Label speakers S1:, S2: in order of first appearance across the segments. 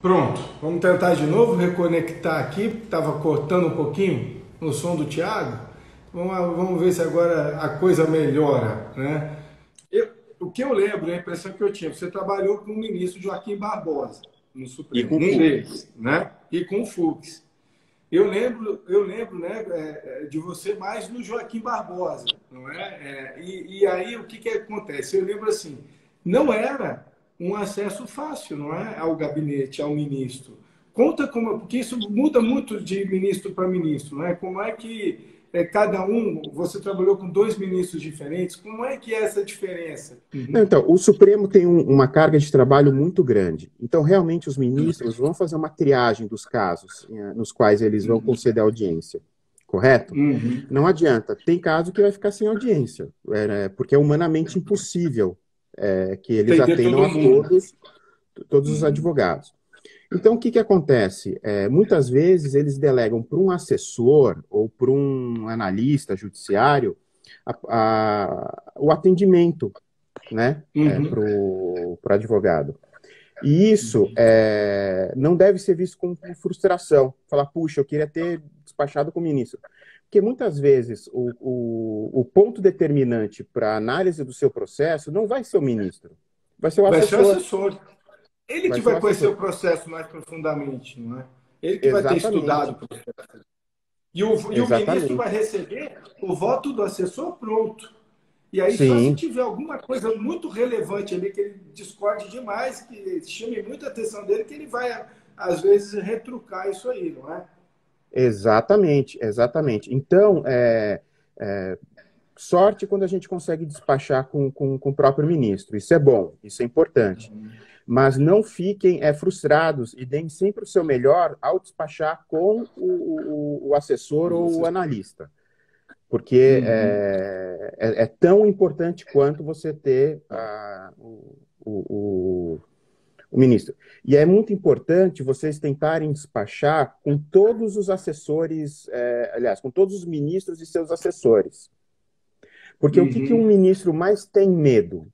S1: Pronto, vamos tentar de novo reconectar aqui, estava cortando um pouquinho no som do Thiago. Vamos ver se agora a coisa melhora, né? O que eu lembro, a impressão que eu tinha, você trabalhou com o ministro Joaquim Barbosa no
S2: E
S1: Supremo,
S2: com
S1: um
S2: Fux.
S1: deles, né? E com o Fux. Eu lembro, né, de você mais no Joaquim Barbosa, não é? E aí o que que acontece? Eu lembro assim, não era um acesso fácil, não é, ao gabinete, ao ministro. Conta como, porque isso muda muito de ministro para ministro, não é? Como é que cada um, você trabalhou com dois ministros diferentes, como é que é essa diferença?
S2: Não,
S1: Uhum.
S2: então, o Supremo tem uma carga de trabalho muito grande. Então, realmente, os ministros vão fazer uma triagem dos casos nos quais eles vão conceder audiência. Correto?
S1: Uhum.
S2: Não adianta. Tem caso que vai ficar sem audiência, né, porque é humanamente impossível que eles
S1: Tem que ter
S2: atendam
S1: todo
S2: a
S1: mundo.
S2: todos os advogados. Então, o que que acontece? Muitas vezes eles delegam para um assessor ou para um analista judiciário o atendimento, né, para
S1: Uhum.
S2: o advogado. E isso não deve ser visto como frustração. Falar, puxa, eu queria ter despachado com o ministro. Porque muitas vezes o ponto determinante para a análise do seu processo não vai ser o ministro, vai ser o
S1: Vai ser o
S2: assessor,
S1: assessor. Ele
S2: vai
S1: que
S2: ser o
S1: vai conhecer
S2: assessor.
S1: o processo mais profundamente, não é? Ele que vai ter estudado
S2: Exatamente,
S1: o processo. E o ministro vai
S2: exatamente.
S1: receber o voto do assessor pronto. E aí, só se
S2: Sim,
S1: tiver alguma coisa muito relevante ali, que ele discorde demais, que chame muita atenção dele, que ele vai, às vezes, retrucar isso aí, não é?
S2: exatamente, exatamente. Então, sorte quando a gente consegue despachar com o próprio ministro. Isso é bom, isso é importante. Mas não fiquem frustrados e deem sempre o seu melhor ao despachar com o assessor ou o analista, porque
S1: Uhum.
S2: é tão importante quanto você ter o ministro. E é muito importante vocês tentarem despachar com todos os assessores, aliás, com todos os ministros e seus assessores. Porque o que, que um
S1: Uhum.
S2: ministro mais tem medo?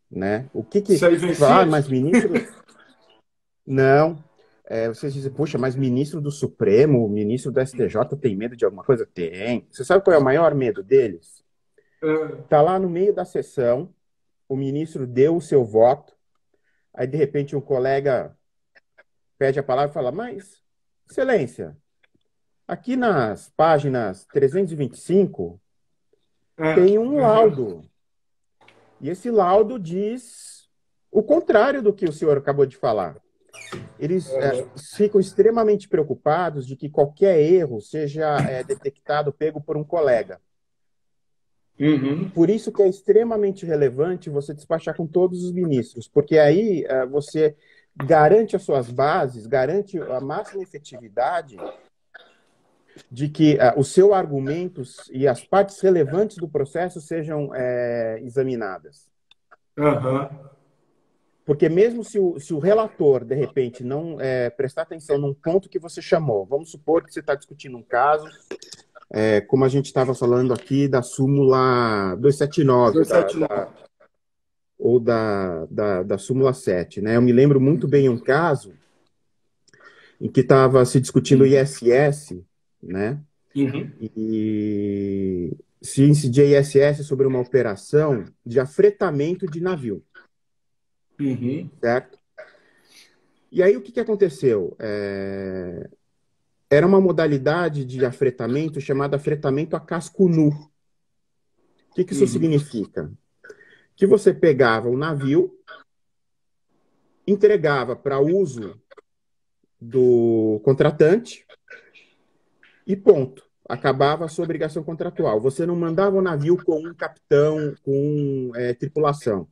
S2: Né? O que que...
S1: Ser
S2: Você fala,
S1: vencido?
S2: mas ministro... Não. Vocês dizem, poxa, mas ministro do Supremo, ministro do STJ tem medo de alguma coisa? Tem. Você sabe qual é o maior medo deles?
S1: Ah,
S2: Tá lá no meio da sessão, o ministro deu o seu voto, aí de repente um colega pede a palavra e fala, mas, excelência, aqui nas páginas 325 tem um
S1: aham.
S2: laudo, e esse laudo diz o contrário do que o senhor acabou de falar. Eles ficam extremamente preocupados de que qualquer erro seja detectado, pego por um colega.
S1: Uhum.
S2: Por isso que é extremamente relevante você despachar com todos os ministros, porque aí você garante as suas bases, garante a máxima efetividade de que os seus argumentos e as partes relevantes do processo sejam examinadas.
S1: Aham.
S2: Porque mesmo se o relator, de repente, não prestar atenção num ponto que você chamou, vamos supor que você está discutindo um caso, como a gente estava falando aqui da súmula 279,
S1: 279.
S2: ou da súmula 7, né? Eu me lembro muito bem um caso em que estava se discutindo o
S1: Uhum.
S2: ISS, né?
S1: Uhum.
S2: E se incidia ISS sobre uma operação de afretamento de navio,
S1: Uhum.
S2: certo? E aí o que, que aconteceu? Era uma modalidade de afretamento chamada afretamento a casco nu. O que, que isso
S1: Uhum.
S2: significa? Que você pegava o navio, entregava para uso do contratante e ponto. Acabava a sua obrigação contratual. Você não mandava o navio com um capitão, com tripulação.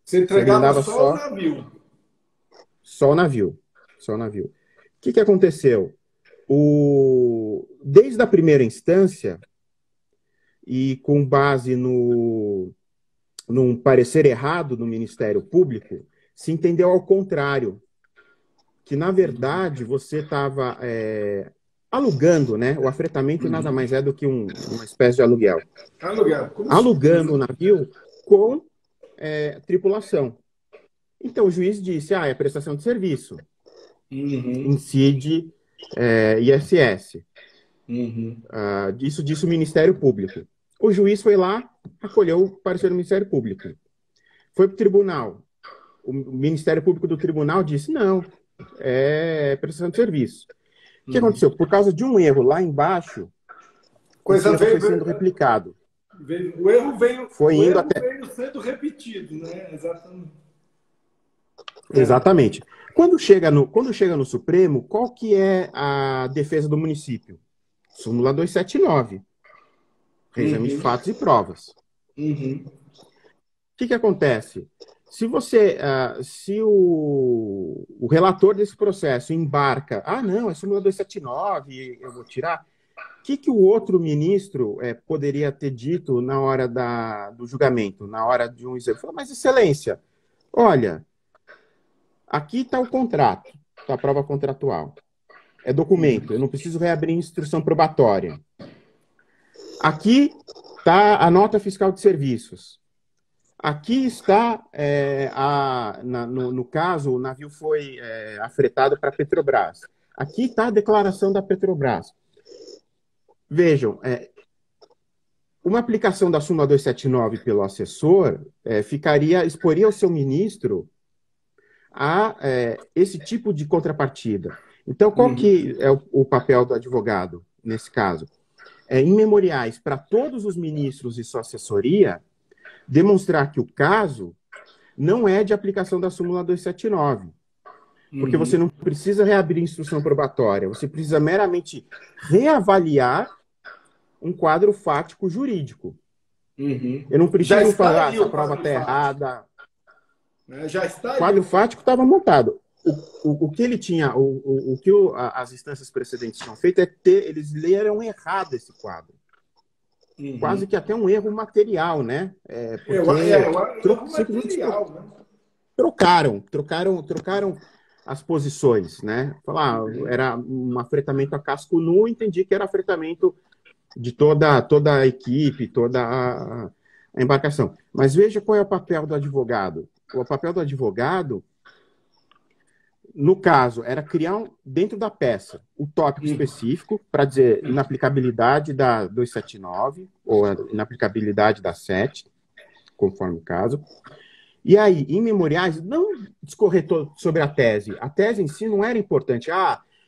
S1: Você
S2: Você
S1: entregava
S2: mandava
S1: só o
S2: só,
S1: navio.
S2: só o navio. Só o navio. O que, que aconteceu? Desde a primeira instância, e com base num parecer errado do Ministério Público, se entendeu ao contrário, que na verdade você estava alugando, né? O afretamento nada mais é do que uma espécie de aluguel.
S1: Aluguel. Como se...
S2: Alugando o navio com tripulação. Então o juiz disse, é prestação de serviço.
S1: Uhum.
S2: incide ISS.
S1: Uhum.
S2: Isso disse o Ministério Público. O juiz foi lá, acolheu o parecer do Ministério Público. Foi para o tribunal. O Ministério Público do tribunal disse, não, é prestação de serviço. O que
S1: Uhum.
S2: aconteceu? Por causa de um erro lá embaixo, esse
S1: Coisa
S2: erro
S1: veio,
S2: foi sendo replicado. Foi
S1: o
S2: indo
S1: erro
S2: até...
S1: veio sendo repetido, né? Exatamente.
S2: Exatamente. Quando chega no Supremo, qual que é a defesa do município? Súmula 279, reexame de
S1: Uhum.
S2: fatos e provas.
S1: Uhum.
S2: Que acontece? Se o relator desse processo embarca, não, é súmula 279, eu vou tirar, que o outro ministro poderia ter dito na hora do julgamento, na hora de um exame? Falou, mas, excelência, olha, aqui está o contrato, está a prova contratual. É documento, eu não preciso reabrir instrução probatória. Aqui está a nota fiscal de serviços. Aqui está, no caso, o navio foi afretado para a Petrobras. Aqui está a declaração da Petrobras. Vejam, uma aplicação da súmula 279 pelo assessor exporia o seu ministro a esse tipo de contrapartida. Então, qual
S1: Uhum.
S2: que é o papel do advogado nesse caso? Em memoriais para todos os ministros e sua assessoria, demonstrar que o caso não é de aplicação da súmula 279, porque você
S1: Uhum.
S2: não precisa reabrir instrução probatória, você precisa meramente reavaliar um quadro fático jurídico.
S1: Uhum.
S2: Eu não
S1: Já
S2: preciso
S1: está
S2: falar,
S1: aí
S2: essa
S1: o
S2: prova
S1: quadro
S2: está
S1: fático,
S2: errada.
S1: né? Já está
S2: O
S1: aí
S2: quadro
S1: o quadro.
S2: fático estava montado. O que ele tinha, o que as instâncias precedentes tinham feito eles leram errado esse quadro. Quase
S1: Uhum.
S2: que até um erro material, né?
S1: É
S2: Porque
S1: um erro
S2: simplesmente
S1: material, né?
S2: trocaram as posições, né? Falar, era um afretamento a casco nu, entendi que era afretamento de toda a equipe, toda a embarcação. Mas veja qual é o papel do advogado. O papel do advogado, no caso, era criar, dentro da peça, o tópico
S1: Uhum.
S2: específico para dizer inaplicabilidade da 279 ou inaplicabilidade da 7, conforme o caso. E aí, em memoriais, não discorrer sobre a tese. A tese em si não era importante.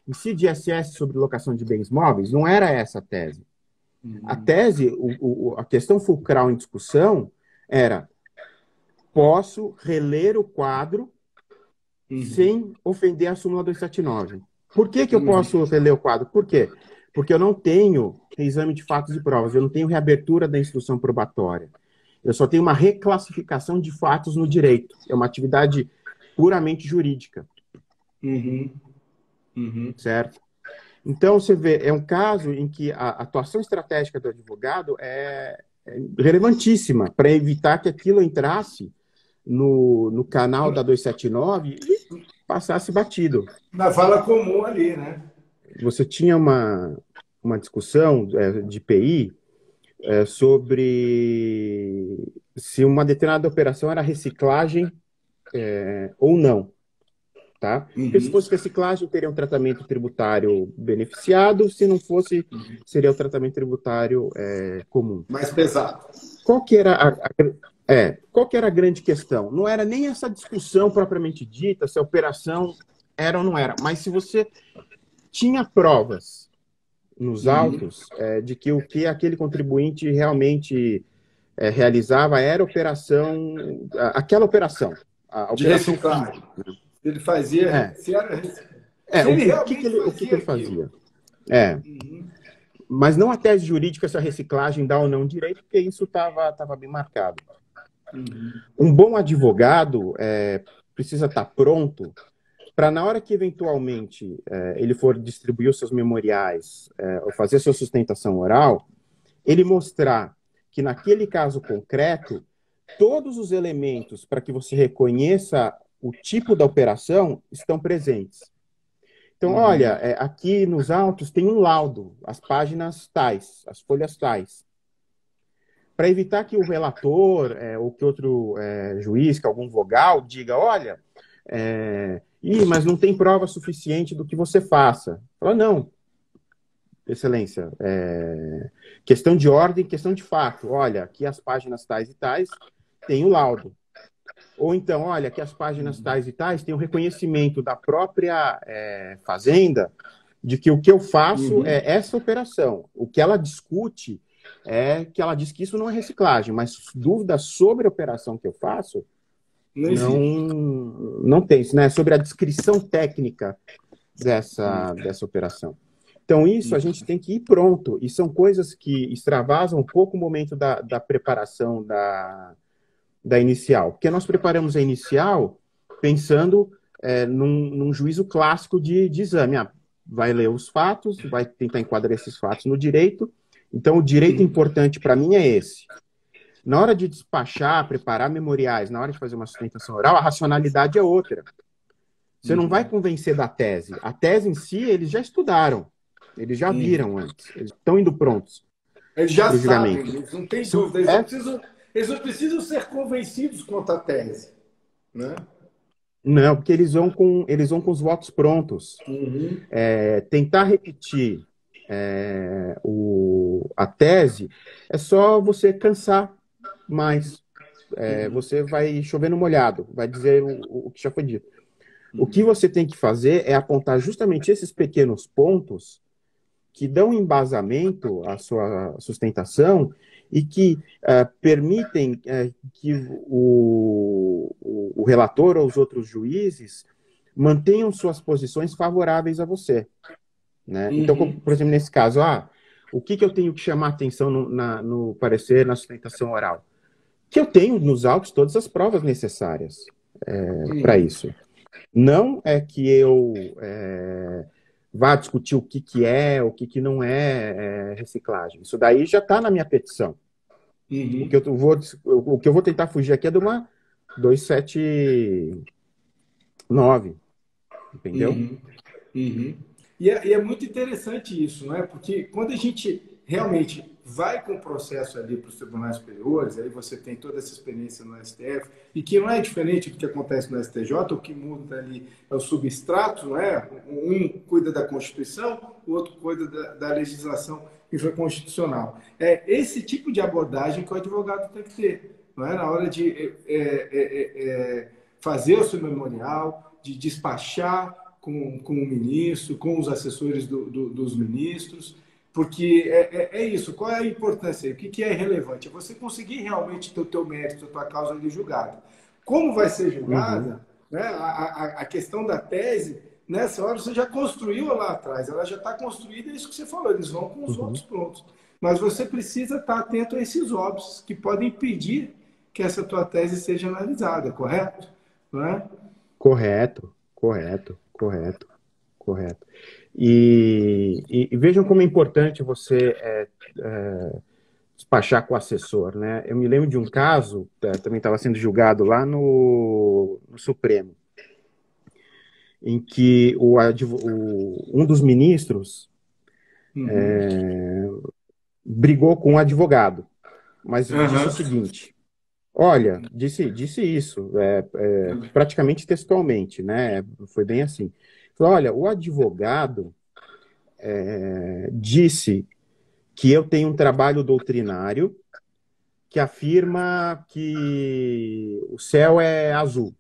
S2: Incide ISS sobre locação de bens móveis, não era essa a tese. A
S1: Uhum.
S2: tese, a questão fulcral em discussão era: posso reler o quadro
S1: Uhum.
S2: sem ofender a súmula 279. Por que eu
S1: Uhum.
S2: posso reler o quadro? Por quê? Porque eu não tenho exame de fatos e provas, eu não tenho reabertura da instrução probatória. Eu só tenho uma reclassificação de fatos no direito. É uma atividade puramente jurídica,
S1: Uhum. Uhum.
S2: certo? Então, você vê, é um caso em que a atuação estratégica do advogado é relevantíssima para evitar que aquilo entrasse no canal da 279 e passasse batido.
S1: Na vala comum ali, né?
S2: Você tinha uma discussão de PI sobre se uma determinada operação era reciclagem ou não. Tá? Porque se
S1: Uhum.
S2: fosse reciclagem, teria um tratamento tributário beneficiado, se não fosse, seria o tratamento tributário comum.
S1: Mais pesado.
S2: Qual que era qual que era a grande questão? Não era nem essa discussão propriamente dita, se a operação era ou não era, mas se você tinha provas nos
S1: Uhum.
S2: autos de que o que aquele contribuinte realmente realizava era aquela operação, a
S1: De
S2: operação fim.
S1: reciclagem. Ele fazia.
S2: É,
S1: Se, era, se ele realmente
S2: o que
S1: fazia
S2: ele
S1: aquilo.
S2: fazia? É,
S1: Uhum.
S2: mas não a tese jurídica se a reciclagem dá ou não direito, porque isso estava bem marcado.
S1: Uhum.
S2: Um bom advogado precisa estar pronto para, na hora que eventualmente ele for distribuir os seus memoriais ou fazer sua sustentação oral, ele mostrar que, naquele caso concreto, todos os elementos para que você reconheça o tipo da operação estão presentes. Então, olha,
S1: Uhum.
S2: aqui nos autos tem um laudo, as páginas tais, as folhas tais. Para evitar que o relator ou que outro juiz, que algum vogal, diga, olha, Mas não tem prova suficiente do que você faça. Fala, não, Excelência, questão de ordem, questão de fato. Olha, aqui as páginas tais e tais tem o laudo. Ou então, olha, aqui as páginas tais e tais tem o reconhecimento da própria fazenda de que o que eu faço é essa operação. O que ela discute é que ela diz que isso não é reciclagem, mas dúvida sobre a operação que eu faço não tem, né? Sobre a descrição técnica dessa operação. Então, isso a gente tem que ir pronto. E são coisas que extravasam um pouco o momento da preparação da inicial. Porque nós preparamos a inicial pensando num juízo clássico de exame. Vai ler os fatos, vai tentar enquadrar esses fatos no direito. Então, o direito importante para mim é esse. Na hora de despachar, preparar memoriais, na hora de fazer uma sustentação oral, a racionalidade é outra. Você não vai convencer da tese. A tese em si, eles já estudaram. Eles já viram antes. Eles estão indo prontos.
S1: Eles já sabem, eles não têm dúvida. Eles não precisam ser convencidos quanto à tese, né?
S2: Não, porque eles vão com os votos prontos. Tentar repetir a tese é só você cansar mais. Você vai chover no molhado, vai dizer o que já foi dito. O que você tem que fazer é apontar justamente esses pequenos pontos que dão embasamento à sua sustentação e que permitem que o relator ou os outros juízes mantenham suas posições favoráveis a você. Né? Então, por exemplo, nesse caso, o que eu tenho que chamar atenção no parecer, na sustentação oral? Que eu tenho nos autos todas as provas necessárias para isso. Não é que eu vá discutir o que é, o que não é reciclagem. Isso daí já está na minha petição. O que eu vou tentar fugir aqui é de uma 279, entendeu?
S1: E é muito interessante isso, não é? Porque quando a gente realmente vai com o processo ali para os tribunais superiores, aí você tem toda essa experiência no STF, e que não é diferente do que acontece no STJ, o que muda ali é o substrato, não é? Um cuida da Constituição, o outro cuida da legislação infraconstitucional. É esse tipo de abordagem que o advogado tem que ter, não é? Na hora de fazer o seu memorial, de despachar com o ministro, com os assessores dos ministros, porque é isso. Qual é a importância? O que é relevante? É você conseguir realmente ter o teu mérito, a tua causa ali julgada. Como vai ser julgada, né? A questão da tese, nessa hora você já construiu lá atrás, ela já está construída, é isso que você falou, eles vão com os votos prontos. Mas você precisa estar atento a esses óbices que podem impedir que essa tua tese seja analisada, correto? Não é?
S2: Correto. E vejam como é importante você despachar com o assessor, né? Eu me lembro de um caso, também estava sendo julgado lá no Supremo, em que um dos ministros brigou com um advogado, mas disse o seguinte: olha, disse isso, praticamente textualmente, né? Foi bem assim. Falou, olha, o advogado disse que eu tenho um trabalho doutrinário que afirma que o céu é azul.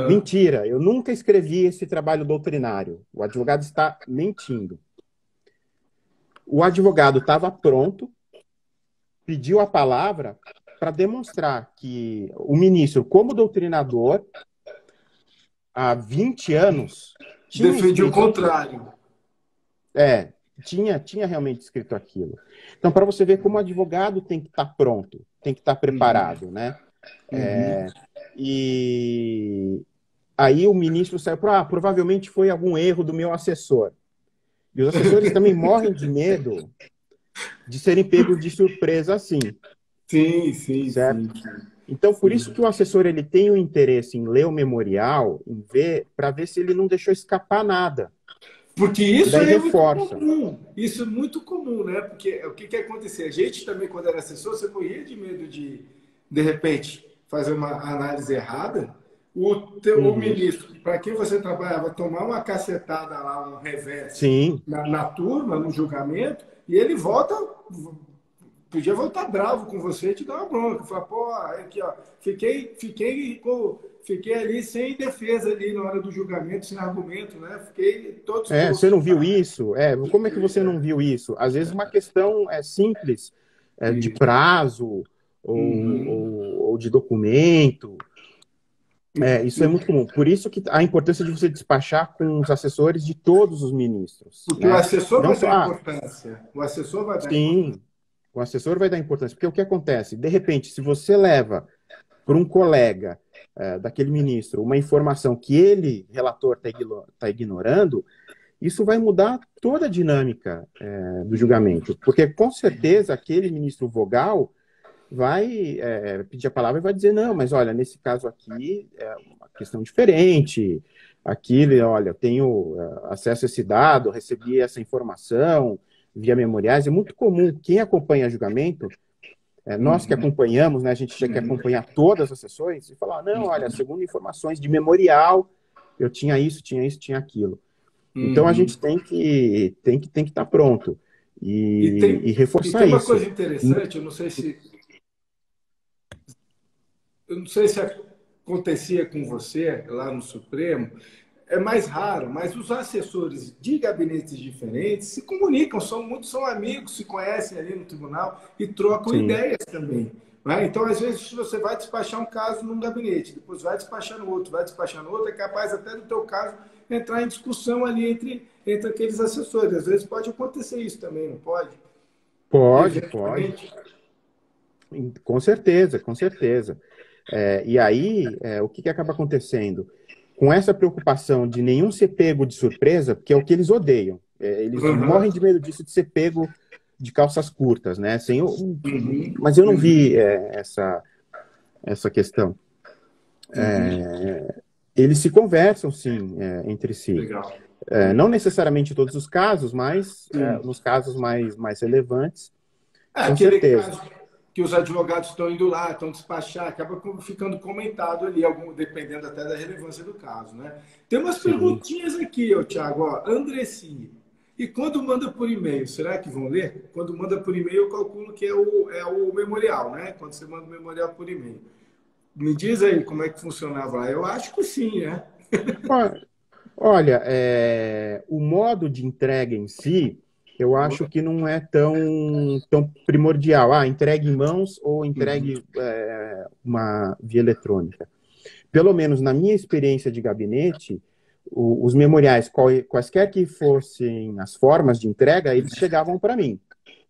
S2: Mentira, eu nunca escrevi esse trabalho doutrinário. O advogado está mentindo. O advogado estava pronto, pediu a palavra para demonstrar que o ministro, como doutrinador, há 20 anos...
S1: defendia o contrário.
S2: Tinha realmente escrito aquilo. Então, para você ver como o advogado tem que estar pronto, tem que estar preparado, né? E aí o ministro saiu para provavelmente foi algum erro do meu assessor. E os assessores também morrem de medo de serem pegos de surpresa assim.
S1: Sim.
S2: Certo? Então, por isso que o assessor ele tem o interesse em ler o memorial, em ver, para ver se ele não deixou escapar nada.
S1: Porque isso é
S2: reforça.
S1: muito comum. Isso é muito comum, né? Porque o que acontecia? A gente também, quando era assessor, você morria de medo de repente, fazer uma análise errada, o
S2: Uhum.
S1: ministro, para quem você trabalhava, tomar uma cacetada lá, um revés
S2: Sim,
S1: na turma, no julgamento, e ele volta, podia voltar bravo com você e te dar uma bronca. Falar, pô, aqui, ó, fiquei ali sem defesa ali na hora do julgamento, sem argumento, né? Fiquei todo
S2: você
S1: exposto.
S2: não viu isso? Como é que você não viu isso? Às vezes uma questão simples, de
S1: Isso.
S2: prazo ou,
S1: Uhum.
S2: ou de documento. Isso é muito comum. Por isso que a importância de você despachar com os assessores de todos os ministros,
S1: Porque o
S2: né?
S1: assessor
S2: Não
S1: vai
S2: só,
S1: dar importância. O assessor vai dar importância.
S2: sim, o assessor vai dar importância, porque o que acontece? De repente, se você leva para um colega daquele ministro uma informação que ele, relator, está ignorando, isso vai mudar toda a dinâmica do julgamento, porque com certeza aquele ministro vogal vai pedir a palavra e vai dizer, não, mas olha, nesse caso aqui é uma questão diferente, aqui, olha, eu tenho acesso a esse dado, recebi essa informação via memoriais, é muito comum, quem acompanha julgamento, nós que
S1: Uhum.
S2: acompanhamos, né, a gente já quer
S1: Uhum.
S2: acompanhar todas as sessões e falar, não, olha, segundo informações de memorial, eu tinha isso, tinha isso, tinha aquilo. Então a
S1: Uhum.
S2: gente tem que estar pronto
S1: E
S2: e
S1: tem, e
S2: reforçar
S1: tem uma
S2: isso.
S1: coisa interessante, eu não sei se acontecia com você lá no Supremo, é mais raro, mas os assessores de gabinetes diferentes se comunicam, são amigos, se conhecem ali no tribunal e trocam
S2: Sim,
S1: ideias também. Né? Então, às vezes, você vai despachar um caso num gabinete, depois vai despachar no outro, vai despachar no outro, é capaz até no teu caso entrar em discussão ali entre aqueles assessores. Às vezes pode acontecer isso também, não pode?
S2: pode, pode.
S1: Eventualmente.
S2: Com certeza, com certeza. E aí, o que acaba acontecendo? Com essa preocupação de nenhum ser pego de surpresa, porque é o que eles odeiam. Eles
S1: Uhum.
S2: morrem de medo disso, de ser pego de calças curtas, né?
S1: Uhum.
S2: Mas eu não
S1: Uhum.
S2: vi essa questão.
S1: Uhum.
S2: Eles se conversam, sim, entre si.
S1: Legal.
S2: Não
S1: Legal.
S2: necessariamente em todos os casos, mas
S1: Sim.
S2: nos casos mais relevantes,
S1: É
S2: com
S1: aquele
S2: certeza.
S1: caso que os advogados estão indo lá, estão despachar, acaba ficando comentado ali, dependendo até da relevância do caso, né? Tem umas
S2: Sim.
S1: perguntinhas aqui, ô, Thiago, ó, Andressi. E quando manda por e-mail, será que vão ler? Quando manda por e-mail, eu calculo que é o memorial, né? Quando você manda o memorial por e-mail. Me diz aí como é que funcionava lá. Eu acho que sim, né?
S2: Ó, Olha, o modo de entrega em si, eu acho que não é tão primordial. Entregue em mãos ou
S1: Uhum.
S2: entregue uma via eletrônica. Pelo menos na minha experiência de gabinete, os memoriais, quaisquer que fossem as formas de entrega, eles chegavam para mim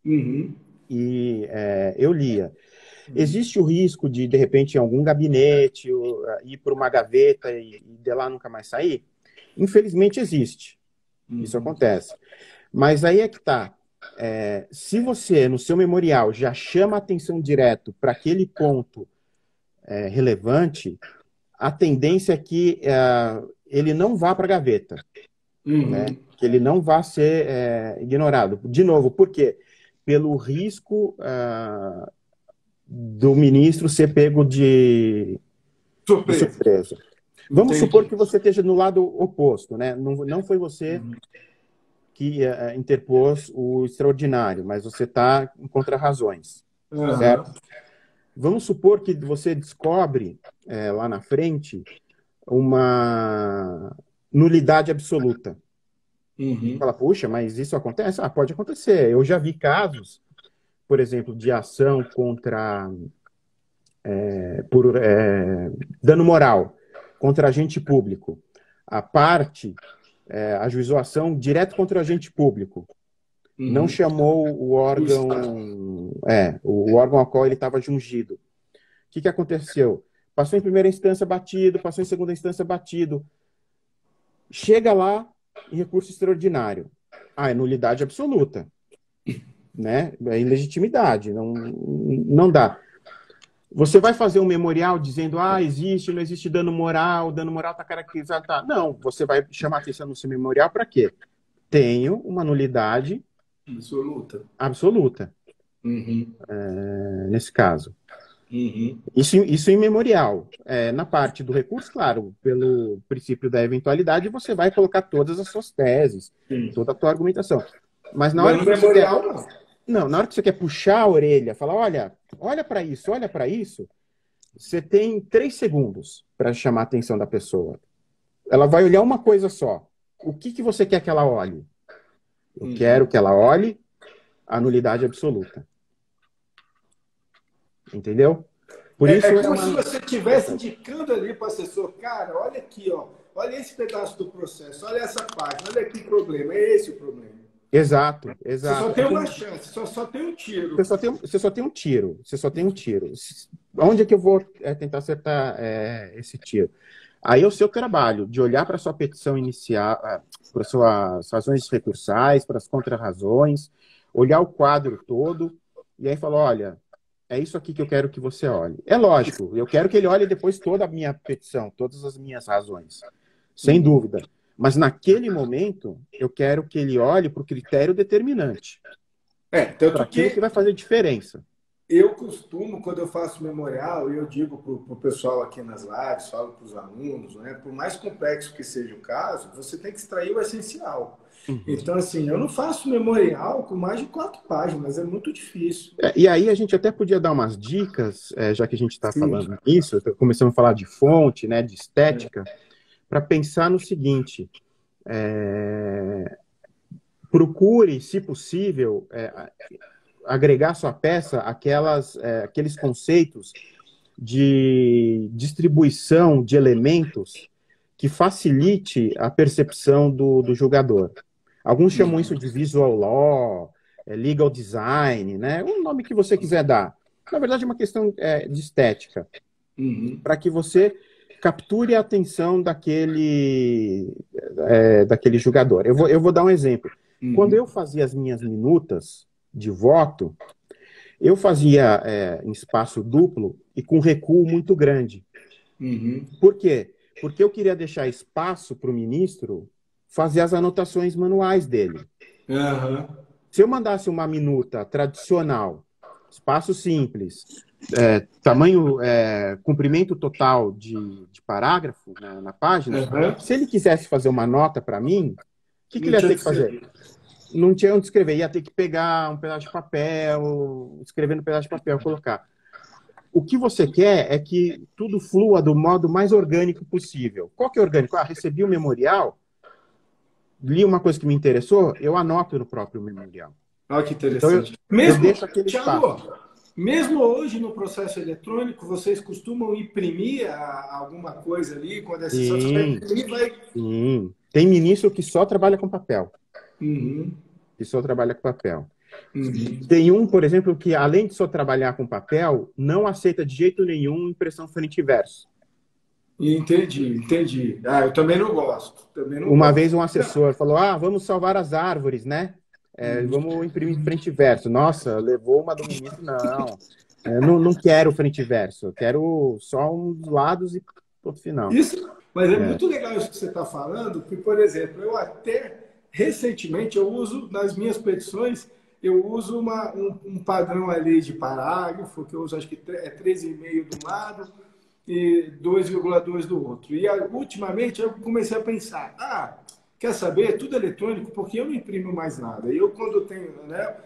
S1: Uhum.
S2: e eu lia. Existe o risco de repente, em algum gabinete, ir para uma gaveta e de lá nunca mais sair? Infelizmente existe. Isso
S1: Uhum.
S2: acontece. Mas aí é que está. Se você, no seu memorial, já chama atenção direto para aquele ponto relevante, a tendência é que ele não vá para a gaveta, né?
S1: Uhum.
S2: Que ele não vá ser ignorado. De novo, por quê? Pelo risco do ministro ser pego de
S1: Surpresa.
S2: surpresa. Vamos supor
S1: Entendi.
S2: que você esteja no lado oposto, né? Não foi você que interpôs o extraordinário, mas você está em contra-razões,
S1: Aham.
S2: certo? Vamos supor que você descobre lá na frente uma nulidade absoluta.
S1: Uhum.
S2: Fala, puxa, mas isso acontece? Pode acontecer. Eu já vi casos, por exemplo, de ação contra por dano moral contra agente público. A parte ajuizou a ação direto contra o agente público. Não
S1: Uhum.
S2: chamou o
S1: O Estado.
S2: órgão ao qual ele estava jungido. O que aconteceu? Passou em primeira instância batido, passou em segunda instância batido. Chega lá em recurso extraordinário. É nulidade absoluta, né? É ilegitimidade, não dá. Você vai fazer um memorial dizendo, existe, não existe dano moral está caracterizado, tá. Não, você vai chamar atenção no seu memorial para quê? Tenho uma nulidade
S1: Absoluta.
S2: absoluta,
S1: Uhum.
S2: nesse caso.
S1: Uhum.
S2: Isso em memorial. Na parte do recurso, claro, pelo princípio da eventualidade, você vai colocar todas as suas teses,
S1: Sim.
S2: toda a tua argumentação. Mas na
S1: Mas
S2: hora
S1: no
S2: que você quer,
S1: memorial, não.
S2: não, na hora que você quer puxar a orelha, falar, olha para isso, você tem 3 segundos para chamar a atenção da pessoa. Ela vai olhar uma coisa só. O que que você quer que ela olhe? Eu quero
S1: Uhum.
S2: que ela olhe a nulidade absoluta. Entendeu? Por
S1: É
S2: isso é
S1: como se
S2: uma.
S1: você estivesse indicando ali para o assessor, cara, olha aqui, ó, olha esse pedaço do processo, olha essa página, olha aqui o problema, é esse o problema.
S2: Exato,
S1: Você só
S2: exato.
S1: tem uma chance, só tem um tiro.
S2: Você só tem um tiro. Você só tem um tiro. Onde é que eu vou tentar acertar esse tiro? Aí é o seu trabalho de olhar para a sua petição inicial, para suas razões recursais, para as contrarrazões, olhar o quadro todo e aí falar, olha, é isso aqui que eu quero que você olhe. É lógico, eu quero que ele olhe depois toda a minha petição, todas as minhas razões, sem
S1: Uhum.
S2: dúvida. Mas naquele momento, eu quero que ele olhe para o critério determinante, para
S1: Tanto
S2: aquilo que
S1: que
S2: vai fazer diferença.
S1: eu costumo, quando eu faço memorial, eu digo para o pessoal aqui nas lives, falo para os alunos, né, por mais complexo que seja o caso, você tem que extrair o essencial.
S2: Uhum.
S1: Então, assim, eu não faço memorial com mais de 4 páginas, é muito difícil.
S2: E aí a gente até podia dar umas dicas, já que a gente está
S1: Sim.
S2: falando nisso, começamos a falar de fonte, né, de estética, para pensar no seguinte: procure, se possível, agregar à sua peça aqueles conceitos de distribuição de elementos que facilite a percepção do jogador. Alguns chamam isso de visual law, legal design, né? O nome que você quiser dar. Na verdade, é uma questão de estética,
S1: Uhum.
S2: para que você capture a atenção daquele jogador. Eu vou dar um exemplo. Quando eu
S1: Uhum.
S2: fazia as minhas minutas de voto, eu fazia em espaço duplo e com recuo muito grande.
S1: Uhum.
S2: Por quê? Porque eu queria deixar espaço para o ministro fazer as anotações manuais dele.
S1: Uhum.
S2: Se eu mandasse uma minuta tradicional, espaço simples, tamanho, comprimento total de parágrafo na página,
S1: Uhum.
S2: se ele quisesse fazer uma nota para mim, o que
S1: Não
S2: ele ia
S1: tinha
S2: ter
S1: que
S2: que fazer?
S1: escrever.
S2: Não tinha onde escrever, ia ter que pegar um pedaço de papel, escrever no pedaço de papel, colocar. O que você quer é que tudo flua do modo mais orgânico possível. Qual que é orgânico? Recebi o memorial, li uma coisa que me interessou, eu anoto no próprio memorial.
S1: Olha que
S2: Então
S1: interessante.
S2: eu
S1: Mesmo,
S2: deixo aquele espaço.
S1: Thiago, mesmo hoje no processo eletrônico, vocês costumam imprimir alguma coisa ali, quando a sessão você vai
S2: Sim,
S1: imprimir, vai.
S2: sim. Tem ministro que só trabalha com papel.
S1: Uhum.
S2: Que só trabalha com papel.
S1: Uhum.
S2: Tem um, por exemplo, que além de só trabalhar com papel, não aceita de jeito nenhum impressão frente e verso.
S1: Entendi, entendi. Eu também não gosto. Também não
S2: Uma
S1: gosto.
S2: vez um
S1: Não.
S2: assessor falou: vamos salvar as árvores, né?
S1: Uhum.
S2: Vamos imprimir frente e verso. Nossa, levou uma do ministro, não. Não quero frente e verso, eu quero só uns lados e ponto final.
S1: Isso, mas é
S2: É.
S1: muito legal isso que você está falando, porque, por exemplo, eu até recentemente eu uso nas minhas petições, eu uso um padrão ali de parágrafo, que eu uso acho que é 13,5 de um lado e 2,2 do outro. E ultimamente eu comecei a pensar, quer saber, tudo eletrônico, porque eu não imprimo mais nada. Eu, quando tenho, né,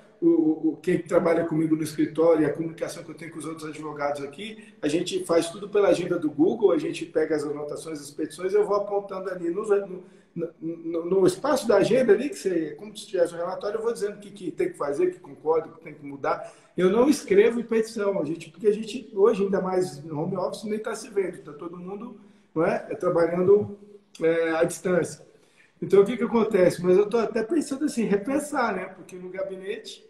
S1: quem trabalha comigo no escritório e a comunicação que eu tenho com os outros advogados aqui, a gente faz tudo pela agenda do Google, a gente pega as anotações, as petições, eu vou apontando ali no espaço da agenda ali, que você, como se tivesse um relatório, eu vou dizendo o que tem que fazer, o que concordo, o que tem que mudar. Eu não escrevo em petição, porque a gente, hoje, ainda mais no home office, nem está se vendo, está todo mundo, não trabalhando à distância. Então, o que acontece? Mas eu estou até pensando assim, repensar, né? Porque no gabinete,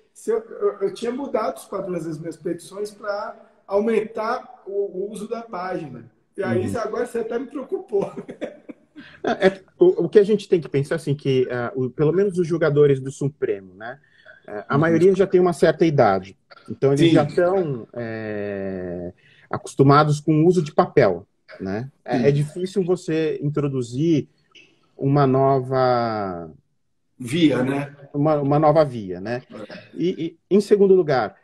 S1: eu tinha mudado os padrões das minhas petições para aumentar o uso da página. E aí,
S2: Uhum.
S1: agora você até me preocupou.
S2: O que a gente tem que pensar assim que pelo menos os jogadores do Supremo, né? A maioria já tem uma certa idade, então eles já
S1: Sim,
S2: estão acostumados com o uso de papel, né? É
S1: sim.
S2: difícil você introduzir uma nova
S1: Via, né?
S2: uma nova via, né? E em segundo lugar,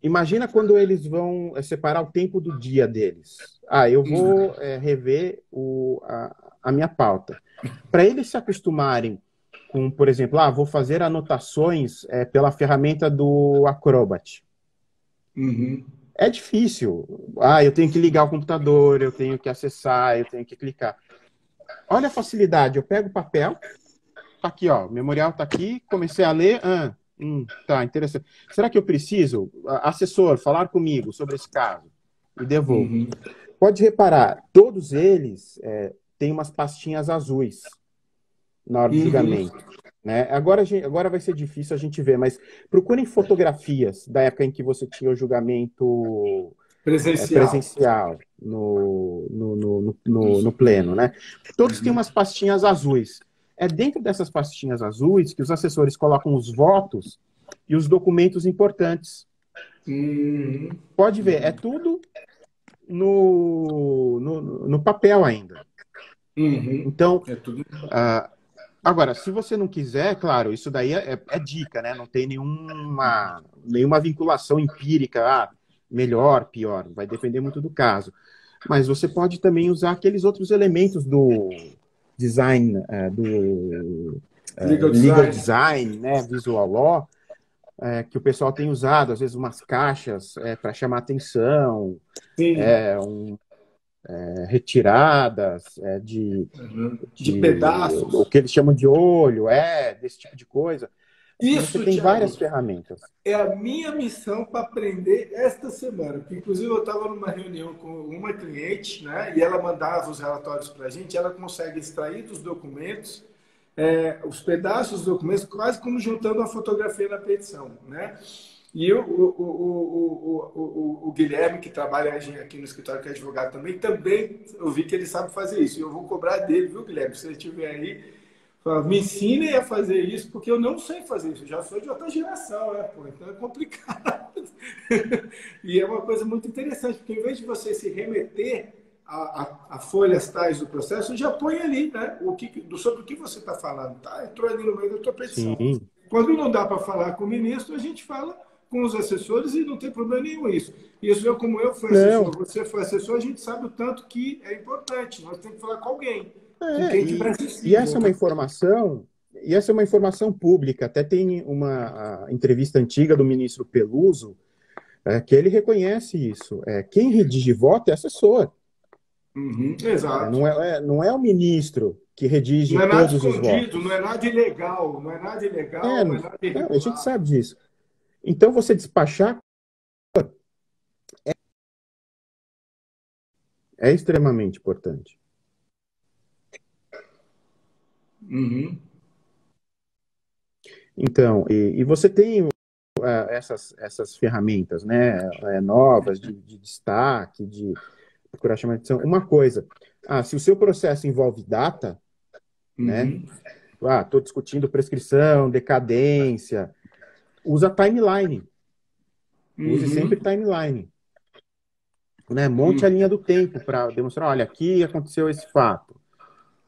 S2: Imagina quando eles vão separar o tempo do dia deles. Eu vou rever a minha pauta. Para eles se acostumarem com, por exemplo, vou fazer anotações pela ferramenta do Acrobat.
S1: Uhum.
S2: É difícil. Eu tenho que ligar o computador, eu tenho que acessar, eu tenho que clicar. Olha a facilidade. Eu pego o papel, tá aqui, ó, o memorial tá aqui, comecei a ler. Tá, interessante. Será que eu preciso, assessor, falar comigo sobre esse caso? E devolvo.
S1: Uhum.
S2: Pode reparar, todos eles têm umas pastinhas azuis na hora do julgamento. Né? Agora vai ser difícil a gente ver, mas procurem fotografias da época em que você tinha o julgamento presencial no pleno. Né? Todos têm umas pastinhas azuis. É dentro dessas pastinhas azuis que os assessores colocam os votos e os documentos importantes. Pode ver, é tudo no papel ainda. Então, agora, se você não quiser, claro, isso daí é dica, né? Não tem nenhuma vinculação empírica, melhor, pior, vai depender muito do caso. Mas você pode também usar aqueles outros elementos do design, do legal design, né? Visual law, que o pessoal tem usado, às vezes umas caixas para chamar atenção, retiradas de
S1: pedaços.
S2: O que eles chamam de olho, desse tipo de coisa.
S1: Isso,
S2: você tem
S1: Thiago,
S2: várias ferramentas.
S1: É a minha missão para aprender esta semana. Porque, inclusive, eu estava numa reunião com uma cliente, né? E ela mandava os relatórios para a gente. Ela consegue extrair dos documentos os pedaços dos documentos, quase como juntando uma fotografia na petição, né? E o Guilherme, que trabalha aqui no escritório, que é advogado também eu vi que ele sabe fazer isso. E eu vou cobrar dele, viu, Guilherme? Se ele estiver aí, me ensinem a fazer isso, porque eu não sei fazer isso. Eu já sou de outra geração, né? Então é complicado. E é uma coisa muito interessante, porque em vez de você se remeter a folhas tais do processo, já põe ali, né? Sobre o que você está falando, tá? Entrou ali no meio da tua petição.
S2: Sim.
S1: Quando não dá para falar com o ministro, a gente fala com os assessores e não tem problema nenhum isso. Isso como eu fui assessor, você foi assessor, a gente sabe o tanto que é importante. Nós temos que falar com alguém.
S2: E essa é uma informação pública. Até tem uma entrevista antiga do ministro Peluso que ele reconhece isso. Quem redige voto é assessor.
S1: Exato.
S2: Não é o ministro que redige todos os votos.
S1: Não é nada ilegal, não é nada ilegal, não é nada irregular.
S2: A gente sabe disso. Então, você despachar é extremamente importante. Então, e você tem essas ferramentas, né, novas de destaque, de procurar chamar atenção. Uma coisa, se o seu processo envolve data, né, estou discutindo prescrição, decadência, usa timeline. Use sempre timeline. Né? Monte a linha do tempo para demonstrar, olha, aqui aconteceu esse fato.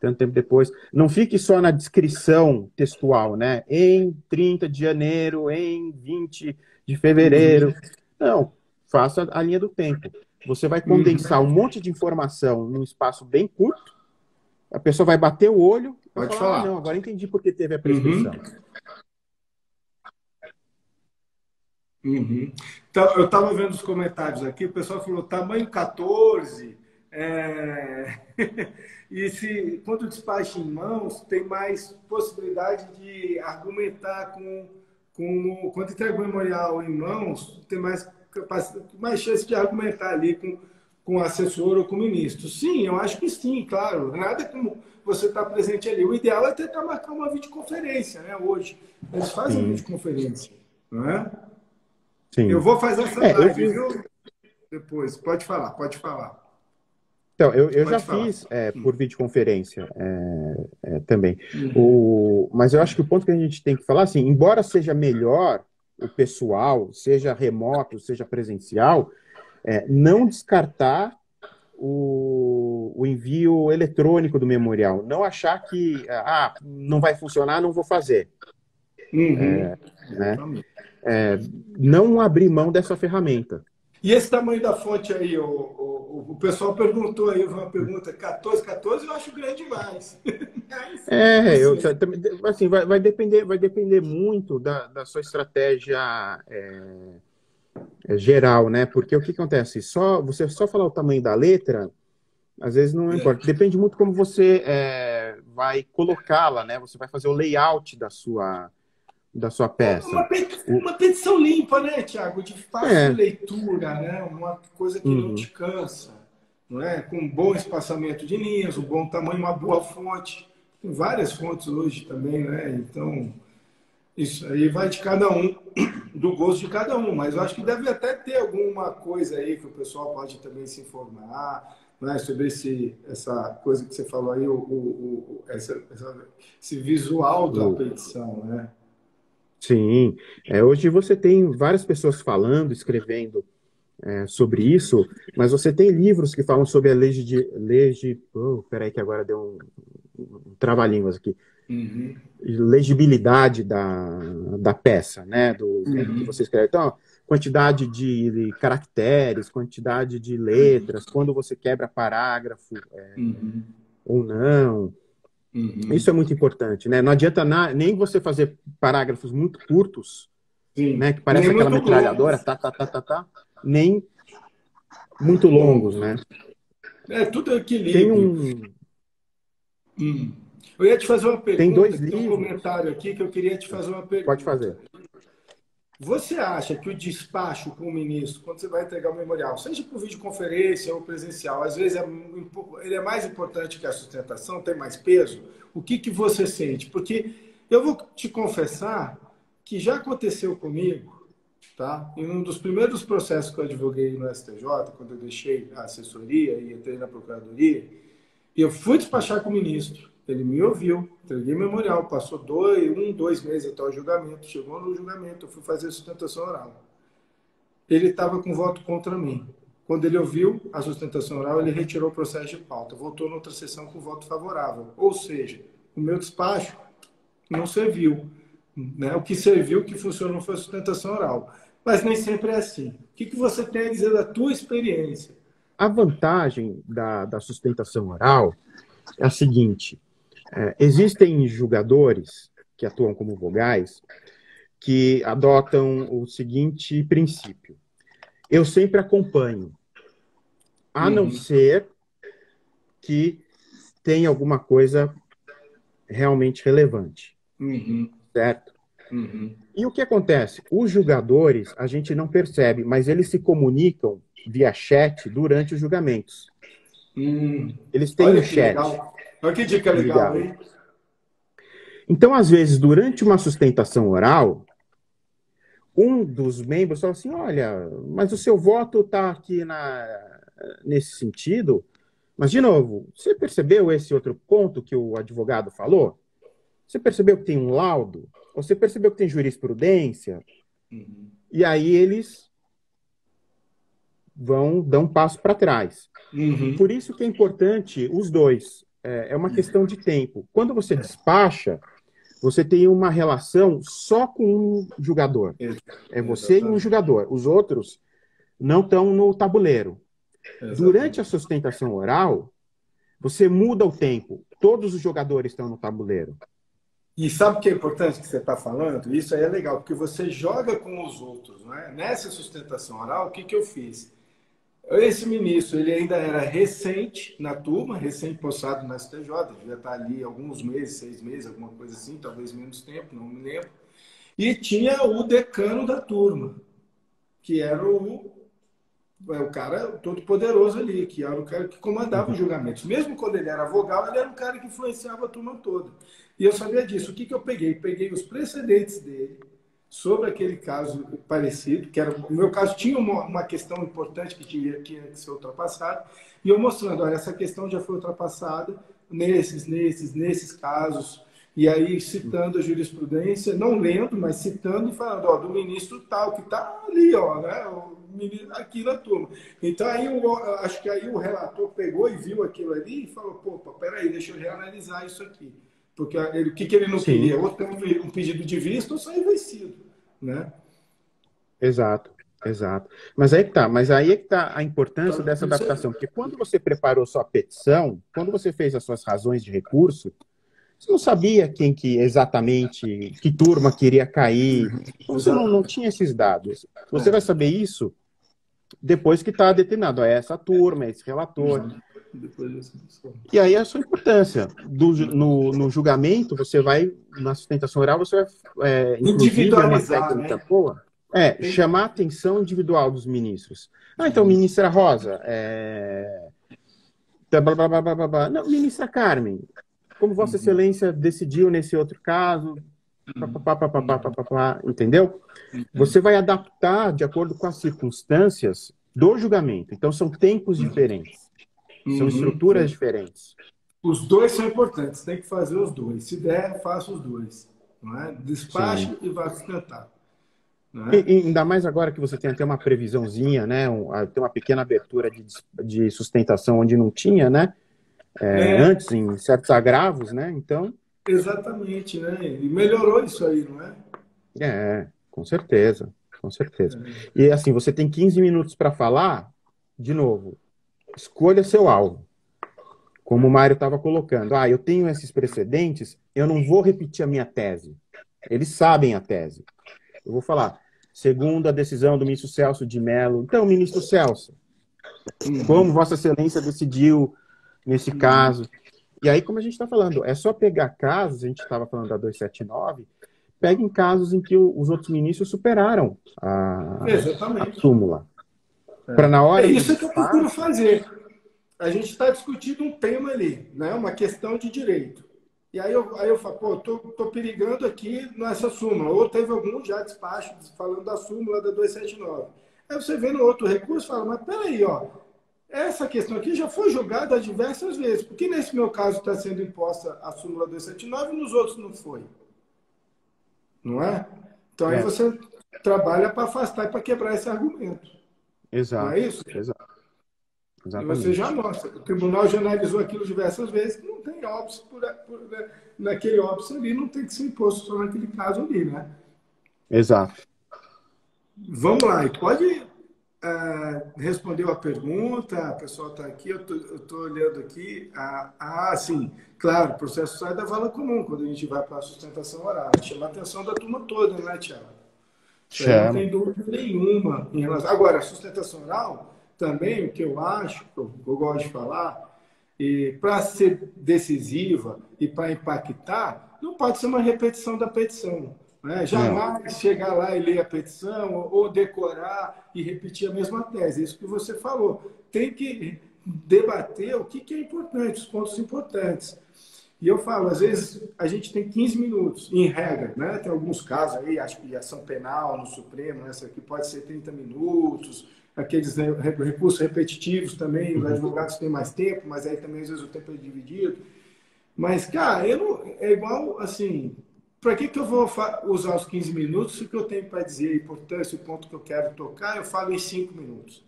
S2: Tanto tempo depois. Não fique só na descrição textual, né? Em 30 de janeiro, em 20 de fevereiro. Não, faça a linha do tempo. Você vai condensar um monte de informação num espaço bem curto, a pessoa vai bater o olho e vai falar, não, agora entendi por que teve a prescrição.
S1: Então, eu estava vendo os comentários aqui, o pessoal falou tamanho 14, e quando despacha em mãos, tem mais possibilidade de argumentar quando entrega o memorial em mãos, tem mais chance de argumentar ali com o assessor ou com o ministro. Sim, eu acho que sim, claro. Nada como você estar presente ali. O ideal é tentar marcar uma videoconferência, né? Hoje, eles fazem videoconferência, não é?
S2: Sim.
S1: Eu vou fazer essa live, viu? Depois, pode falar.
S2: Então, eu já fiz por videoconferência também. Mas eu acho que o ponto que a gente tem que falar, assim, embora seja melhor o pessoal, seja remoto, seja presencial, não descartar o envio eletrônico do memorial. Não achar que não vai funcionar, não vou fazer. Né? não abrir mão dessa ferramenta.
S1: E esse tamanho da fonte aí, o pessoal perguntou aí, uma pergunta, 14, eu acho grande demais.
S2: Assim, vai depender muito da sua estratégia geral, né? Porque o que acontece? Você só falar o tamanho da letra, às vezes não importa. Depende muito como você vai colocá-la, né? Você vai fazer o layout da sua peça.
S1: Uma petição limpa, né, Tiago? De fácil leitura, né? Uma coisa que não te cansa, não é? Com um bom espaçamento de linhas, um bom tamanho, uma boa fonte. Tem várias fontes hoje também, né? Então, isso aí vai de cada um, do gosto de cada um. Mas eu acho que deve até ter alguma coisa aí que o pessoal pode também se informar, né, sobre essa coisa que você falou aí, esse visual da petição, né?
S2: Sim. Hoje você tem várias pessoas falando, escrevendo sobre isso, mas você tem livros que falam sobre a peraí que agora deu um trava-línguas aqui. Legibilidade da peça, né? Do que você escreve. Então, quantidade de caracteres, quantidade de letras, quando você quebra parágrafo ou não. Isso é muito importante, né? Não adianta nem você fazer parágrafos muito curtos, né? Que parece aquela metralhadora, nem muito longos, né?
S1: Tudo equilíbrio. Eu ia te fazer uma pergunta,
S2: tem 2 livros.
S1: Tem um comentário aqui que eu queria te fazer uma pergunta.
S2: Pode fazer.
S1: Você acha que o despacho com o ministro, quando você vai entregar o memorial, seja por videoconferência ou presencial, às vezes ele é mais importante que a sustentação, tem mais peso? O que você sente? Porque eu vou te confessar que já aconteceu comigo, tá? Em um dos primeiros processos que eu advoguei no STJ, quando eu deixei a assessoria e entrei na procuradoria, eu fui despachar com o ministro. Ele me ouviu, entreguei memorial, passou 2 meses até o julgamento, chegou no julgamento, eu fui fazer a sustentação oral. Ele estava com voto contra mim. Quando ele ouviu a sustentação oral, ele retirou o processo de pauta, voltou na outra sessão com voto favorável. Ou seja, o meu despacho não serviu, né? O que serviu, o que funcionou foi a sustentação oral. Mas nem sempre é assim. O que você tem a dizer da tua experiência?
S2: A vantagem da sustentação oral é a seguinte: existem julgadores que atuam como vogais que adotam o seguinte princípio: eu sempre acompanho, a não ser que tenha alguma coisa realmente relevante, certo? E o que acontece? Os julgadores, a gente não percebe, mas eles se comunicam via chat durante os julgamentos. Eles têm um chat.
S1: Olha que dica legal, hein?
S2: Então, às vezes, durante uma sustentação oral, um dos membros fala assim: olha, mas o seu voto está aqui nesse sentido. Mas, de novo, você percebeu esse outro ponto que o advogado falou? Você percebeu que tem um laudo? Você percebeu que tem jurisprudência? E aí eles dão um passo para trás. Por isso que é importante os dois. É uma questão de tempo. Quando você despacha, você tem uma relação só com um julgador. É você e um julgador. Os outros não estão no tabuleiro. Durante a sustentação oral, você muda o tempo. Todos os jogadores estão no tabuleiro.
S1: E sabe o que é importante que você está falando? Isso aí é legal, porque você joga com os outros, não é? Nessa sustentação oral, o que eu fiz? Esse ministro, ele ainda era recente na turma, recém-possado na STJ, devia estar ali alguns meses, 6 meses, alguma coisa assim, talvez menos tempo, não me lembro. E tinha o decano da turma, que era o cara todo poderoso ali, que era o cara que comandava os julgamentos. Mesmo quando ele era vogal, ele era o cara que influenciava a turma toda. E eu sabia disso. O que eu peguei? Peguei os precedentes dele sobre aquele caso parecido, que era o meu caso tinha uma questão importante que tinha que ser ultrapassada, e eu mostrando, olha, essa questão já foi ultrapassada nesses casos, e aí citando a jurisprudência, não lendo, mas citando e falando, ó, do ministro tal, que está ali, ó, né, o ministro aqui na turma. Então aí acho que aí o relator pegou e viu aquilo ali e falou, pô, peraí, deixa eu reanalisar isso aqui. Porque o que ele não queria? Ou ter um pedido de vista ou sair vencido, né?
S2: Exato, exato. Mas aí é que tá a importância dessa adaptação, porque quando você preparou sua petição, quando você fez as suas razões de recurso, você não sabia quem que exatamente, que turma queria cair, então você não
S1: Exatamente.
S2: tinha esses dados. Você vai
S1: É.
S2: saber isso depois que está determinado, é essa turma, é esse relator.
S1: Depois dessa discussão.
S2: E aí a sua importância. No julgamento, você vai, na sustentação oral, você vai, inclusive, é uma
S1: Individualizar,
S2: técnica
S1: né?
S2: boa,
S1: Tem...
S2: chamar a atenção individual dos ministros. Ah, então, ministra Rosa, blá, blá, blá, blá, blá, blá. Não, ministra Carmen, como Vossa Excelência decidiu nesse outro caso, pá, pá, pá, pá, pá, pá, pá, pá, pá, entendeu? Você vai adaptar de acordo com as circunstâncias do julgamento. Então, são tempos diferentes, são
S1: Uhum.
S2: estruturas diferentes.
S1: Os dois são importantes, tem que fazer os dois. Se der, faça os dois. Não é?
S2: Sim.
S1: Despache e vá sustentar. Não é?
S2: E ainda mais agora que você tem até uma previsãozinha, né? Tem uma pequena abertura de sustentação onde não tinha, né?
S1: É,
S2: Antes, em certos agravos, né? Então,
S1: exatamente, né? E melhorou isso aí, não é?
S2: com certeza, com certeza. E assim, você tem 15 minutos para falar, de novo, escolha seu alvo. Como o Mário estava colocando, eu tenho esses precedentes, eu não vou repetir a minha tese. Eles sabem a tese. Eu vou falar, segundo a decisão do ministro Celso de Mello. Então, ministro Celso, como Vossa Excelência decidiu nesse caso? E aí, como a gente está falando, é só pegar casos, a gente estava falando da 279, peguem casos em que os outros ministros superaram a
S1: Exatamente.
S2: súmula. Para na
S1: É
S2: hora do
S1: isso que eu procuro
S2: despacho,
S1: fazer. A gente está discutindo um tema ali, né? Uma questão de direito. E aí eu falo, pô, tô perigando aqui nessa súmula. Ou teve algum já despacho falando da súmula da 279. Aí você vê no outro recurso e fala, mas peraí, ó, essa questão aqui já foi julgada diversas vezes. Por que nesse meu caso está sendo imposta a súmula 279 e nos outros não foi? Não é? Então aí
S2: é,
S1: você trabalha para afastar e para quebrar esse argumento. Não é
S2: exato,
S1: isso?
S2: exato,
S1: E você já
S2: exatamente.
S1: mostra. O tribunal já analisou aquilo diversas vezes, não tem óbice naquele óbice ali, não tem que ser imposto só naquele caso ali, né?
S2: Exato.
S1: Vamos lá, e pode responder a pergunta, o pessoal está aqui, eu estou olhando aqui. Sim, claro, o processo sai da vala comum quando a gente vai para a sustentação oral. Chama a atenção da turma toda, né, Tiago? Isso aí não
S2: Chama.
S1: tem dúvida nenhuma em relação. Agora, a sustentação oral, também, o que eu acho, que eu gosto de falar, e para ser decisiva e para impactar, não pode ser uma repetição da petição. Né?
S2: Não,
S1: Jamais chegar lá e ler a petição ou decorar e repetir a mesma tese. Isso que você falou. Tem que debater o que é importante, os pontos importantes. E eu falo, às vezes a gente tem 15 minutos, em regra, né? Tem alguns casos aí, acho que ação penal no Supremo, essa aqui pode ser 30 minutos, aqueles recursos repetitivos também, os advogados têm mais tempo, mas aí também às vezes o tempo é dividido. Mas, cara, eu não, é igual assim, para que eu vou usar os 15 minutos se o que eu tenho para dizer, a importância, o ponto que eu quero tocar, eu falo em 5 minutos.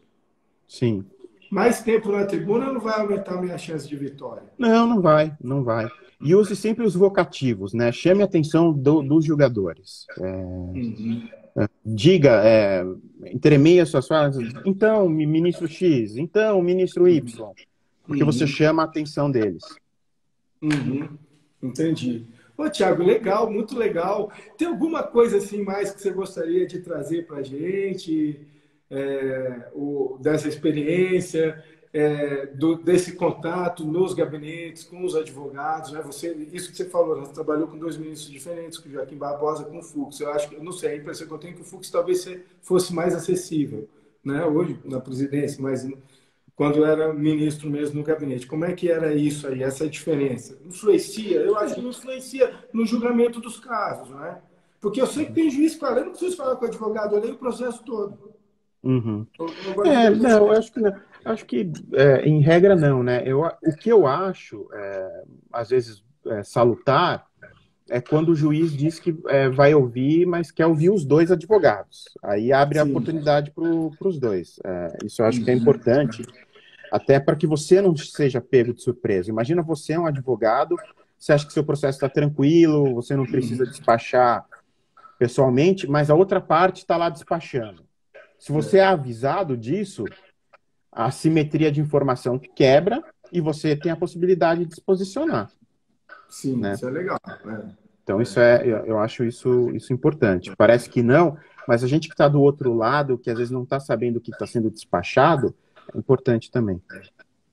S2: sim.
S1: Mais tempo na tribuna não vai aumentar a minha chance de vitória.
S2: Não, não vai, não vai. E use sempre os vocativos, né? Chame a atenção dos jogadores. Diga, entremeia suas falas. Então, ministro X, então, ministro Y, porque você
S1: Uhum.
S2: chama a atenção deles.
S1: Uhum, entendi. Ô, Thiago, legal, muito legal. Tem alguma coisa assim mais que você gostaria de trazer para a gente, dessa experiência, desse contato nos gabinetes com os advogados, né? Isso que você falou, né? Você trabalhou com dois ministros diferentes, com o Joaquim Barbosa e com o Fux. Eu acho que, eu não sei, a impressão que eu tenho é que o Fux talvez fosse mais acessível, né? Hoje na presidência, mas quando era ministro mesmo no gabinete. Como é que era isso aí, essa diferença? Influencia? Eu acho que não influencia no julgamento dos casos, né? Porque eu sei que tem juiz que fala, eu não preciso falar com o advogado, eu leio o processo todo.
S2: Uhum.
S1: Eu gosto de ver desse
S2: Não, eu
S1: jeito.
S2: acho que não. Acho que, em regra, não, né? O que eu acho, às vezes, salutar, é quando o juiz diz que vai ouvir, mas quer ouvir os dois advogados. Aí abre a
S1: Sim.
S2: oportunidade para os dois. Isso eu acho que é importante, até para que você não seja pego de surpresa. Imagina você é um advogado, você acha que seu processo está tranquilo, você não precisa despachar pessoalmente, mas a outra parte está lá despachando. Se você é avisado disso, a simetria de informação quebra e você tem a possibilidade de se posicionar.
S1: Sim,
S2: Né?
S1: isso é legal. Né?
S2: Então, eu acho isso importante. Parece que não, mas a gente que está do outro lado, que às vezes não está sabendo o que está sendo despachado, é importante também.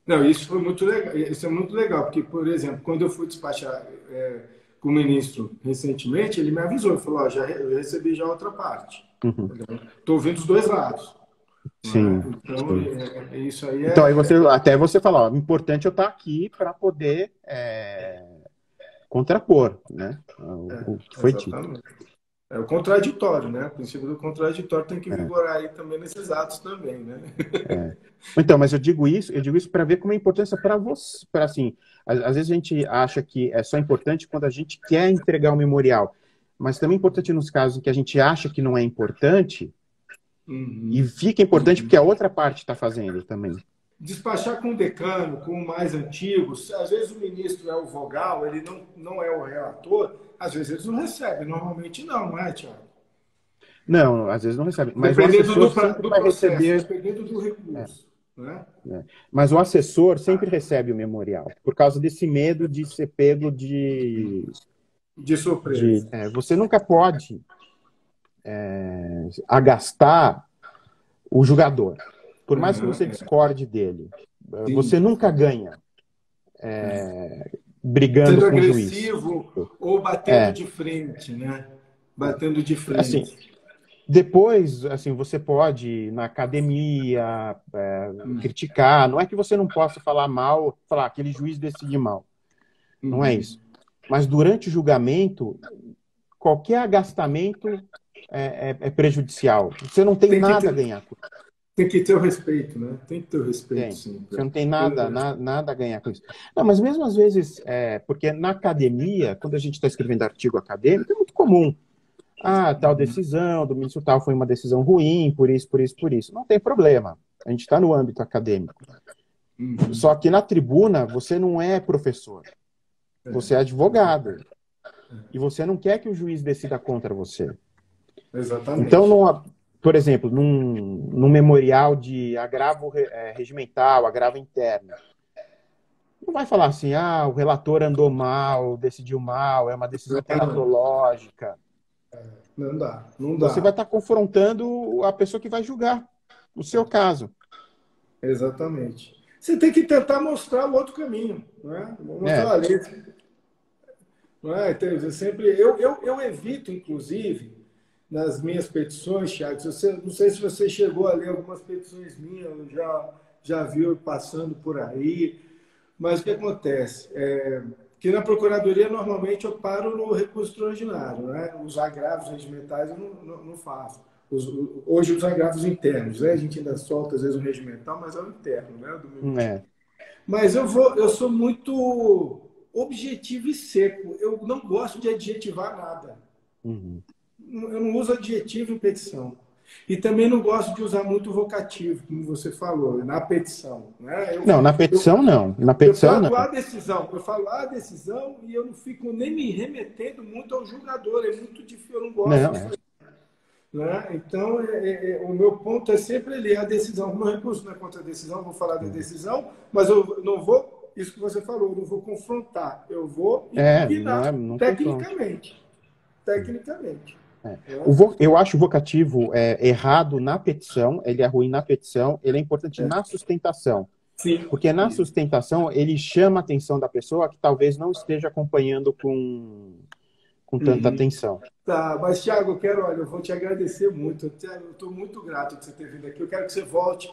S1: Não, isso foi muito legal. Isso é muito legal, porque, por exemplo, quando eu fui despachar com o ministro recentemente, ele me avisou, ele falou, eu recebi já outra parte. Estou ouvindo os dois lados.
S2: Sim.
S1: Então, isso aí
S2: Então, aí até você falar, ó, o importante é eu estar aqui para poder contrapor, né? O que foi
S1: exatamente.
S2: dito.
S1: É o contraditório, né? O princípio do contraditório tem que vigorar aí também nesses atos também, né?
S2: Então, mas eu digo isso para ver como é a importância para você, para assim, às vezes a gente acha que é só importante quando a gente quer entregar um memorial, mas também é importante nos casos em que a gente acha que não é importante e fica importante porque a outra parte está fazendo também.
S1: Despachar com o decano, com o mais antigo, às vezes o ministro é o vogal, ele não é o relator, às vezes eles não recebem, normalmente não é, Tiago?
S2: Não, às vezes não recebe. Mas
S1: dependendo
S2: o assessor sempre vai
S1: processo,
S2: receber.
S1: dependendo do recurso. Né?
S2: Mas o assessor sempre recebe o memorial, por causa desse medo de ser pego de
S1: surpresa.
S2: Você nunca pode agastar o jogador. Por mais que você discorde dele, você nunca ganha brigando
S1: sendo
S2: com o juiz.
S1: Agressivo ou batendo de frente, né? Batendo de frente.
S2: Assim, depois, assim, você pode, na academia, criticar. Não é que você não possa falar mal, falar aquele juiz decide mal. Não é isso. Mas durante o julgamento, qualquer agastamento é prejudicial. Você não tem nada a ganhar com isso.
S1: Tem que ter o respeito, né? Tem que ter o respeito, sim.
S2: Você não tem nada a ganhar com isso. Não, mas mesmo às vezes, porque na academia, quando a gente está escrevendo artigo acadêmico, é muito comum. Tal decisão do ministro tal foi uma decisão ruim, por isso, por isso, por isso. Não tem problema. A gente está no âmbito acadêmico. Só que na tribuna, você não é professor. Você é advogado. E você não quer que o juiz decida contra você.
S1: Exatamente.
S2: Então, por exemplo, num memorial de agravo regimental, agravo interno, não vai falar assim, o relator andou mal, decidiu mal, é uma decisão teratológica.
S1: Não dá.
S2: Você vai estar confrontando a pessoa que vai julgar o seu caso.
S1: Exatamente. Você tem que tentar mostrar o outro caminho, não é? Mostrar a letra. Não é? Então, eu evito, inclusive, nas minhas petições, Thiago, não sei se você chegou a ler algumas petições minhas, já viu passando por aí, mas o que acontece? Que na Procuradoria, normalmente, eu paro no recurso extraordinário, né? Os agravos regimentais eu não faço. Hoje, os agravos internos, né? A gente ainda solta, às vezes, o regimental, mas é o interno, né? Mas eu sou muito objetivo e seco. Eu não gosto de adjetivar nada. Eu não uso adjetivo em petição. E também não gosto de usar muito vocativo, como você falou, na petição. Né?
S2: Na petição não. Eu
S1: falo a decisão e eu não fico nem me remetendo muito ao julgador. É muito difícil, eu não gosto disso. Né? Então, o meu ponto é sempre ali, a decisão. O meu recurso não é contra a decisão, vou falar da decisão, mas eu não vou, isso que você falou, eu não vou confrontar, eu vou opinar tecnicamente.
S2: Eu acho o vocativo errado na petição, ele é ruim na petição, ele é importante na sustentação.
S1: Sim.
S2: Porque na sustentação, ele chama a atenção da pessoa que talvez não esteja acompanhando com tanta atenção.
S1: Tá, mas Thiago, eu vou te agradecer muito. Eu estou muito grato de você ter vindo aqui. Eu quero que você volte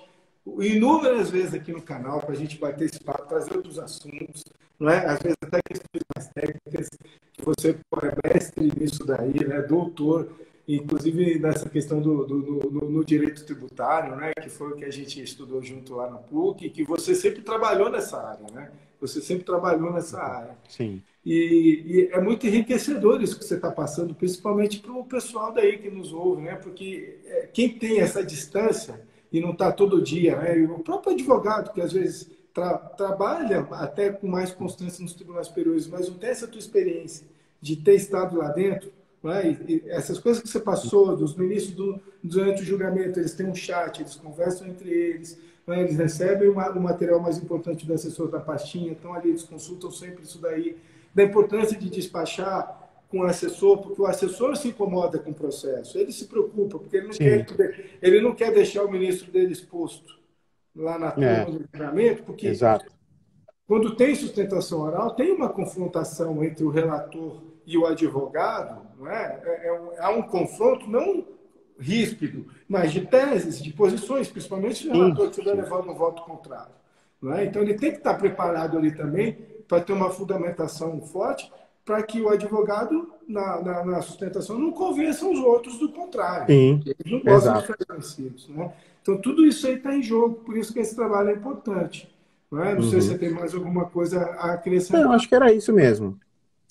S1: inúmeras vezes aqui no canal para a gente bater esse papo, trazer outros assuntos, não é? Às vezes até questões mais técnicas, que você é mestre nisso daí, né? Doutor, inclusive nessa questão no direito tributário, né? Que foi o que a gente estudou junto lá na PUC, que você sempre trabalhou nessa área, né? Você sempre trabalhou nessa área.
S2: Sim.
S1: E é muito enriquecedor isso que você está passando, principalmente para o pessoal daí que nos ouve, né? Porque quem tem essa distância e não está todo dia, né? E o próprio advogado, que às vezes trabalha até com mais constância nos tribunais superiores, mas não tem essa tua experiência de ter estado lá dentro, não é? E essas coisas que você passou, dos ministros durante o julgamento, eles têm um chat, eles conversam entre eles, não é? Eles recebem o material mais importante do assessor da pastinha, então ali eles consultam sempre isso daí, da importância de despachar com o assessor, porque o assessor se incomoda com o processo, ele se preocupa, porque
S2: Sim,
S1: ele não quer deixar o ministro dele exposto lá na turma
S2: é,
S1: do julgamento, porque
S2: exato.
S1: quando tem sustentação oral, tem uma confrontação entre o relator e o advogado, não é? Há um confronto não ríspido, mas de teses, de posições, principalmente se o
S2: Sim,
S1: relator estiver
S2: sim.
S1: levando um voto contrário. Não é? Então, ele tem que estar preparado ali também para ter uma fundamentação forte para que o advogado, na sustentação, não convença os outros do contrário.
S2: Sim,
S1: Eles não gostam de
S2: exato.
S1: ser convencidos. Né? Então, tudo isso aí está em jogo, por isso que esse trabalho é importante. Não é? Não sei se você
S2: Uhum.
S1: tem mais alguma coisa a
S2: Não,
S1: acrescentar.
S2: acho que era isso mesmo.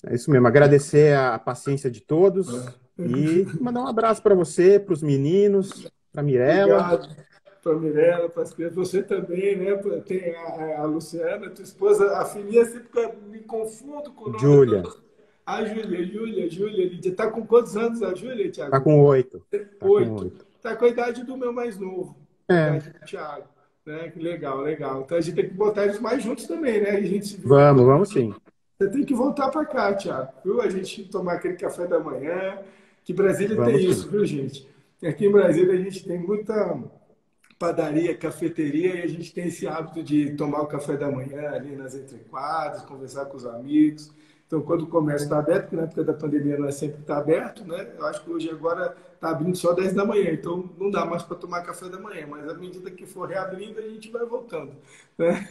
S2: É isso mesmo. Agradecer a paciência de todos e mandar um abraço para você, para os meninos, para Mirella,
S1: Obrigado para a Mirella, para as crianças. Você também, né? Tem a Luciana, tua esposa, a filhinha, sempre me confundo com o nome
S2: Júlia.
S1: da. A Júlia, Lídia. Está com quantos anos a Júlia,
S2: Tá
S1: Tiago?
S2: com 8. Tá com
S1: 8.
S2: 8.
S1: Está com a idade do meu mais novo, a
S2: É,
S1: idade do Tiago. Né? Que legal, legal. Então a gente tem que botar eles mais juntos também, né? A gente se viu há pouco.
S2: vamos sim.
S1: Você tem que voltar para cá, Tiago, viu? A gente tomar aquele café da manhã, que Brasília tem
S2: Vamos sim.
S1: isso, viu, gente? Aqui em Brasília a gente tem muita padaria, cafeteria, e a gente tem esse hábito de tomar o café da manhã ali nas entrequadras, conversar com os amigos. Então, quando o comércio está aberto, porque na época da pandemia não é sempre que está aberto, né? Eu acho que hoje agora está abrindo só 10 da manhã, então não dá mais para tomar café da manhã, mas à medida que for reabrindo, a gente vai voltando, né?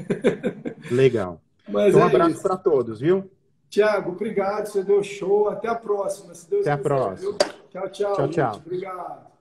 S2: Legal.
S1: Mas
S2: Então, um
S1: é
S2: abraço
S1: isso.
S2: para todos, viu?
S1: Tiago, obrigado, você deu show. Até a próxima, se Deus
S2: Até a
S1: quiser, viu?
S2: próxima.
S1: Tchau, tchau,
S2: Tchau,
S1: gente.
S2: tchau.
S1: Obrigado.